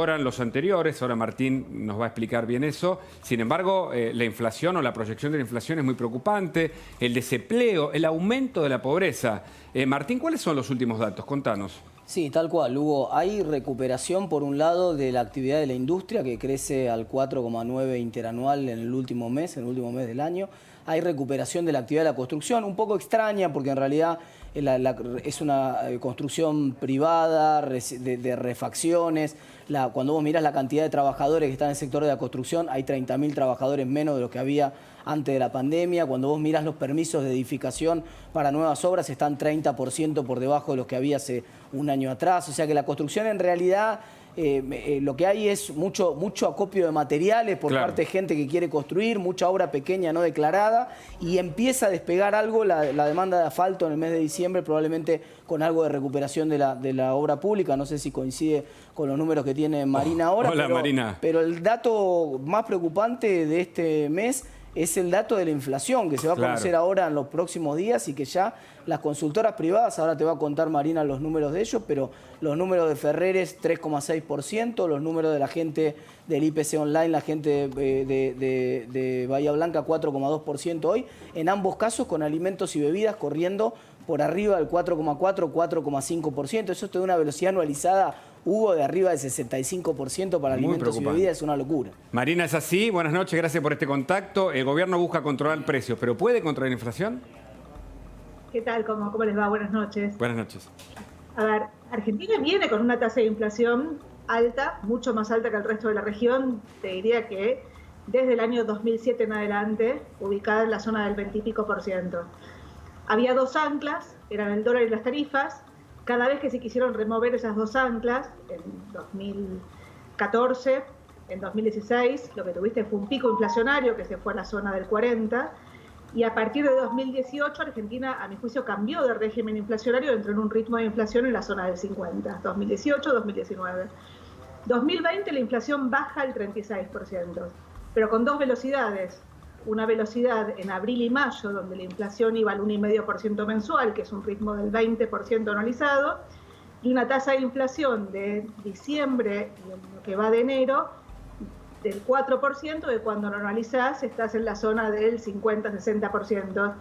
eran los anteriores, ahora Martín nos va a explicar bien eso. Sin embargo, la inflación o la proyección de la inflación es muy preocupante, el desempleo, el aumento de la pobreza. Martín, ¿cuáles son los últimos datos? Contanos. Sí, tal cual, Hugo. Hay recuperación, por un lado, de la actividad de la industria, que crece al 4,9 interanual en el último mes del año. Hay recuperación de la actividad de la construcción, un poco extraña, porque en realidad es una construcción privada, de refacciones. Cuando vos mirás la cantidad de trabajadores que están en el sector de la construcción, hay 30.000 trabajadores menos de los que había antes de la pandemia. Cuando vos mirás los permisos de edificación para nuevas obras, están 30% por debajo de los que había hace un año atrás. O sea que la construcción en realidad lo que hay es mucho acopio de materiales por parte de gente que quiere construir, mucha obra pequeña no declarada, y empieza a despegar algo la demanda de asfalto en el mes de diciembre, probablemente con algo de recuperación de la obra pública. No sé si coincide con los números que tiene Marina ahora. Hola, Marina. Pero el dato más preocupante de este mes es el dato de la inflación, que se va a conocer ahora en los próximos días, y que ya las consultoras privadas, ahora te va a contar Marina los números de ellos, pero los números de Ferreres 3,6%, los números de la gente del IPC Online, la gente de Bahía Blanca 4,2% hoy, en ambos casos con alimentos y bebidas corriendo por arriba del 4,4, 4,5%. Eso te da una velocidad anualizada, Hugo, de arriba del 65% para alimentos y bebidas. Es una locura. Marina, es así. Buenas noches, gracias por este contacto. El gobierno busca controlar precios, ¿pero puede controlar la inflación? ¿Qué tal? ¿Cómo les va? Buenas noches. Buenas noches. A ver, Argentina viene con una tasa de inflación alta, mucho más alta que el resto de la región. Te diría que desde el año 2007 en adelante, ubicada en la zona del 20 y pico %. Había dos anclas, eran el dólar y las tarifas. Cada vez que se quisieron remover esas dos anclas, en 2014, en 2016, lo que tuviste fue un pico inflacionario que se fue a la zona del 40, y a partir de 2018 Argentina, a mi juicio, cambió de régimen inflacionario, entró en un ritmo de inflación en la zona del 50, 2018, 2019. 2020 la inflación baja al 36%, pero con dos velocidades. Una velocidad en abril y mayo, donde la inflación iba al 1,5% mensual, que es un ritmo del 20% anualizado, y una tasa de inflación de diciembre y en lo que va de enero del 4%, de cuando lo analizás estás en la zona del 50-60%,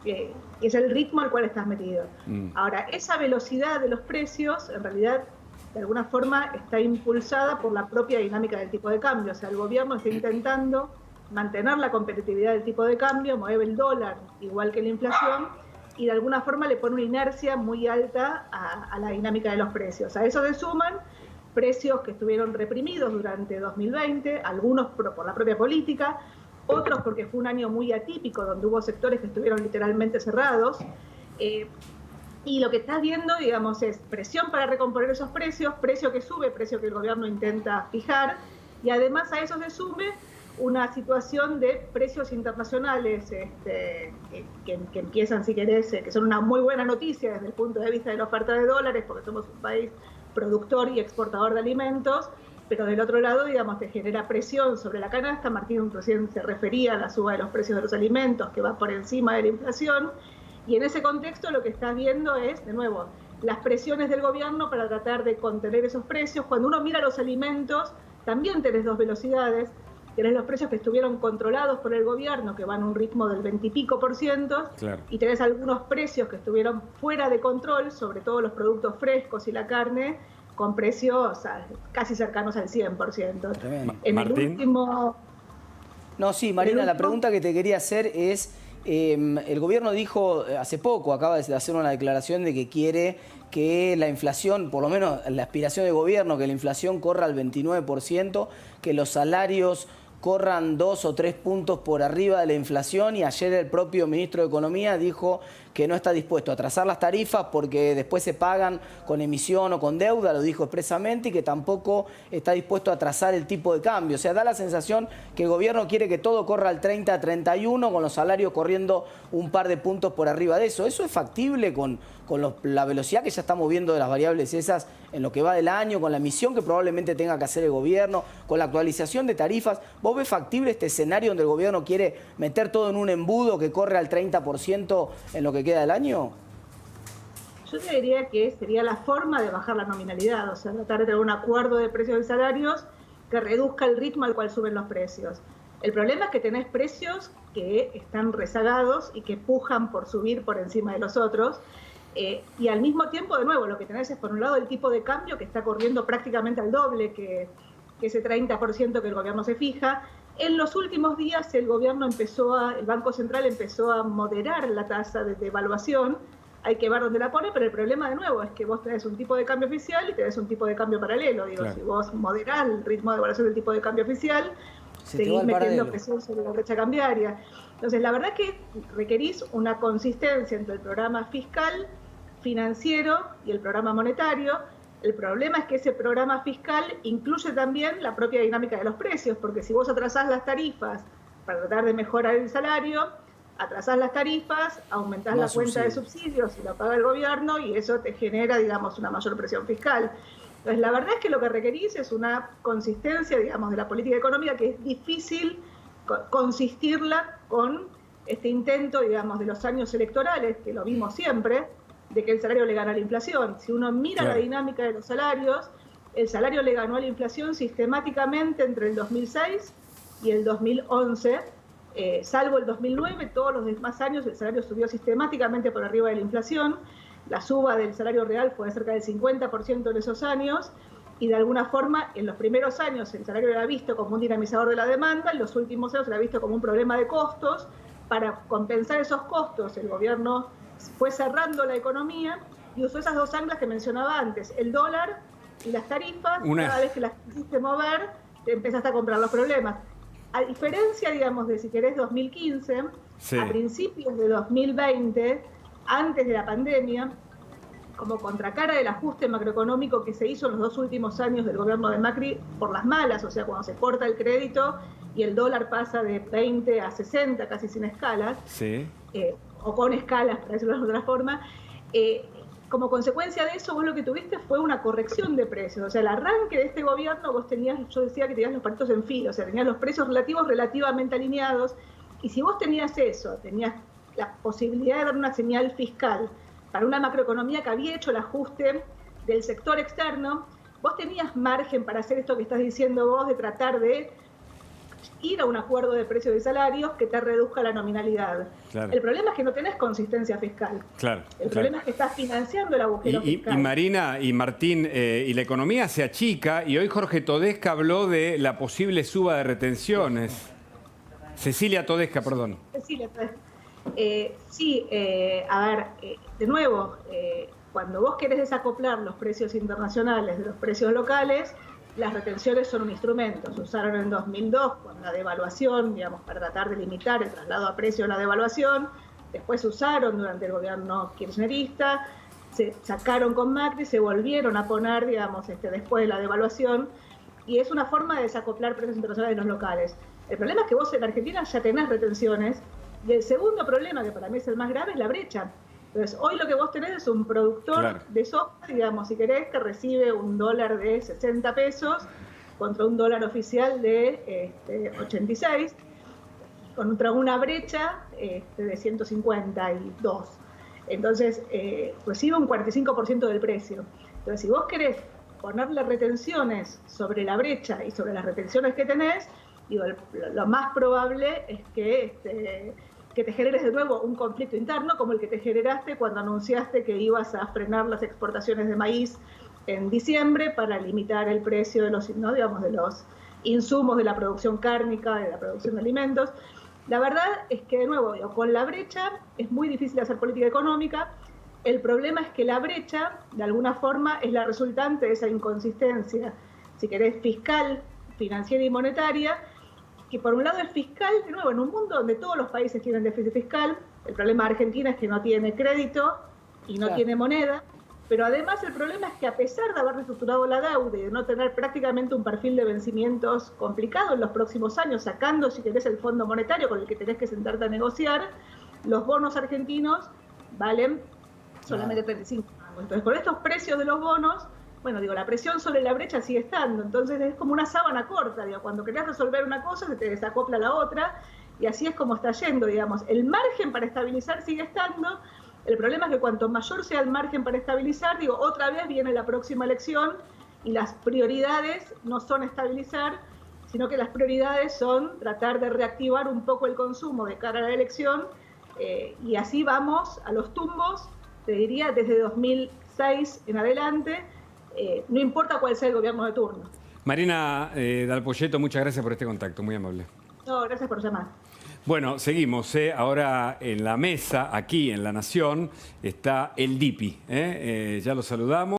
que es el ritmo al cual estás metido. Ahora, esa velocidad de los precios, en realidad, de alguna forma, está impulsada por la propia dinámica del tipo de cambio. O sea, el gobierno está intentando mantener la competitividad del tipo de cambio, mueve el dólar igual que la inflación, y de alguna forma le pone una inercia muy alta a la dinámica de los precios. A eso se suman precios que estuvieron reprimidos durante 2020, algunos por la propia política, otros porque fue un año muy atípico, donde hubo sectores que estuvieron literalmente cerrados, y lo que estás viendo, digamos, es presión para recomponer esos precios, precio que sube, precio que el gobierno intenta fijar, y además a eso se sume una situación de precios internacionales que empiezan, si querés, que son una muy buena noticia desde el punto de vista de la oferta de dólares, porque somos un país productor y exportador de alimentos, pero del otro lado, digamos, te genera presión sobre la canasta. Martín recién se refería a la suba de los precios de los alimentos, que va por encima de la inflación, y en ese contexto lo que estás viendo es, de nuevo, las presiones del gobierno para tratar de contener esos precios. Cuando uno mira los alimentos, también tenés dos velocidades. Tenés los precios que estuvieron controlados por el gobierno, que van a un ritmo del 20 y pico %, y tenés algunos precios que estuvieron fuera de control, sobre todo los productos frescos y la carne, con precios casi cercanos al 100%. En el último... No, sí, Marina, la pregunta que te quería hacer es, el gobierno dijo hace poco, acaba de hacer una declaración de que quiere que la inflación, por lo menos la aspiración del gobierno, que la inflación corra al 29%, que los salarios corran 2 o 3 puntos por arriba de la inflación, y ayer el propio ministro de Economía dijo que no está dispuesto a trazar las tarifas porque después se pagan con emisión o con deuda, lo dijo expresamente, y que tampoco está dispuesto a trazar el tipo de cambio. O sea, da la sensación que el gobierno quiere que todo corra al 30-31, con los salarios corriendo un par de puntos por arriba de eso. ¿Eso es factible con la velocidad que ya estamos viendo de las variables esas en lo que va del año, con la emisión que probablemente tenga que hacer el gobierno, con la actualización de tarifas? ¿Vos ves factible este escenario donde el gobierno quiere meter todo en un embudo que corre al 30% en lo que queda del año? Yo te diría que sería la forma de bajar la nominalidad, o sea, tratar de tener un acuerdo de precios y salarios que reduzca el ritmo al cual suben los precios. El problema es que tenés precios que están rezagados y que pujan por subir por encima de los otros, y al mismo tiempo, de nuevo, lo que tenés es, por un lado, el tipo de cambio que está corriendo prácticamente al doble que ese 30% que el gobierno se fija. En los últimos días el Banco Central empezó a moderar la tasa de devaluación. Hay que ver dónde la pone, pero el problema de nuevo es que vos tenés un tipo de cambio oficial y tenés un tipo de cambio paralelo. Digo, claro. Si vos moderás el ritmo de devaluación del tipo de cambio oficial, seguís metiendo presión sobre la brecha cambiaria. Entonces, la verdad es que requerís una consistencia entre el programa fiscal, financiero y el programa monetario. El problema es que ese programa fiscal incluye también la propia dinámica de los precios, porque si vos atrasás las tarifas para tratar de mejorar el salario, atrasás las tarifas, aumentás la cuenta de subsidios y lo paga el gobierno y eso te genera, digamos, una mayor presión fiscal. Entonces, la verdad es que lo que requerís es una consistencia, digamos, de la política económica que es difícil consistirla con este intento, digamos, de los años electorales, que lo vimos siempre, de que el salario le gana a la inflación. Si uno mira la dinámica de los salarios, el salario le ganó a la inflación sistemáticamente entre el 2006 y el 2011, salvo el 2009, todos los demás años el salario subió sistemáticamente por arriba de la inflación. La suba del salario real fue de cerca del 50% en esos años, y de alguna forma en los primeros años el salario era visto como un dinamizador de la demanda, en los últimos años era visto como un problema de costos. Para compensar esos costos, el gobierno fue cerrando la economía y usó esas dos anclas que mencionaba antes, el dólar y las tarifas. Cada vez que las quisiste mover, te empezaste a comprar los problemas. A diferencia, digamos, de, si querés, 2015, a principios de 2020, antes de la pandemia, como contracara del ajuste macroeconómico que se hizo en los dos últimos años del gobierno de Macri por las malas, o sea, cuando se corta el crédito y el dólar pasa de 20 a 60, casi sin escalas, o con escalas, para decirlo de otra forma, como consecuencia de eso, vos lo que tuviste fue una corrección de precios. O sea, el arranque de este gobierno, vos tenías, yo decía que tenías los palitos en fila, o sea, tenías los precios relativos relativamente alineados, y si vos tenías eso, tenías la posibilidad de dar una señal fiscal para una macroeconomía que había hecho el ajuste del sector externo, vos tenías margen para hacer esto que estás diciendo vos, de tratar de ir a un acuerdo de precios y salarios que te reduzca la nominalidad. Claro. El problema es que no tenés consistencia fiscal. El problema es que estás financiando el agujero fiscal. Y Marina y Martín, y la economía se achica, y hoy Jorge Todesca habló de la posible suba de retenciones. Cecilia Todesca, perdón. Cecilia Todesca. A ver, de nuevo, cuando vos querés desacoplar los precios internacionales de los precios locales, las retenciones son un instrumento. Se usaron en 2002 con la devaluación, digamos, para tratar de limitar el traslado a precio de la devaluación. Después se usaron durante el gobierno kirchnerista, se sacaron con Macri, se volvieron a poner, digamos, después de la devaluación, y es una forma de desacoplar precios internacionales de los locales. El problema es que vos en Argentina ya tenés retenciones, y el segundo problema, que para mí es el más grave, es la brecha. Entonces, hoy lo que vos tenés es un productor de soja, digamos, si querés, que recibe un dólar de 60 pesos contra un dólar oficial de 86, contra una brecha de 152. Entonces, recibe un 45% del precio. Entonces, si vos querés ponerle retenciones sobre la brecha y sobre las retenciones que tenés, digo, lo más probable es que te generes de nuevo un conflicto interno como el que te generaste cuando anunciaste que ibas a frenar las exportaciones de maíz en diciembre para limitar el precio de los, ¿no?, digamos, de los insumos de la producción cárnica, de la producción de alimentos. La verdad es que, de nuevo, con la brecha es muy difícil hacer política económica. El problema es que la brecha, de alguna forma, es la resultante de esa inconsistencia, si querés, fiscal, financiera y monetaria, que por un lado es fiscal, de nuevo, en un mundo donde todos los países tienen déficit fiscal. El problema de Argentina es que no tiene crédito y no tiene moneda, pero además el problema es que, a pesar de haber reestructurado la deuda y de no tener prácticamente un perfil de vencimientos complicado en los próximos años, sacando, si querés, el Fondo Monetario con el que tenés que sentarte a negociar, los bonos argentinos valen solamente 35 mangos. Entonces, con estos precios de los bonos, bueno, digo, la presión sobre la brecha sigue estando. Entonces es como una sábana corta, digo, cuando querés resolver una cosa se te desacopla la otra, y así es como está yendo, digamos. El margen para estabilizar sigue estando. El problema es que cuanto mayor sea el margen para estabilizar, digo, otra vez viene la próxima elección y las prioridades no son estabilizar, sino que las prioridades son tratar de reactivar un poco el consumo de cara a la elección, y así vamos a los tumbos, te diría, desde 2006 en adelante, no importa cuál sea el gobierno de turno. Marina Dal Poyetto, muchas gracias por este contacto, muy amable. No, gracias por llamar. Bueno, seguimos. Ahora en la mesa, aquí en La Nación, está el DIPI. Ya lo saludamos.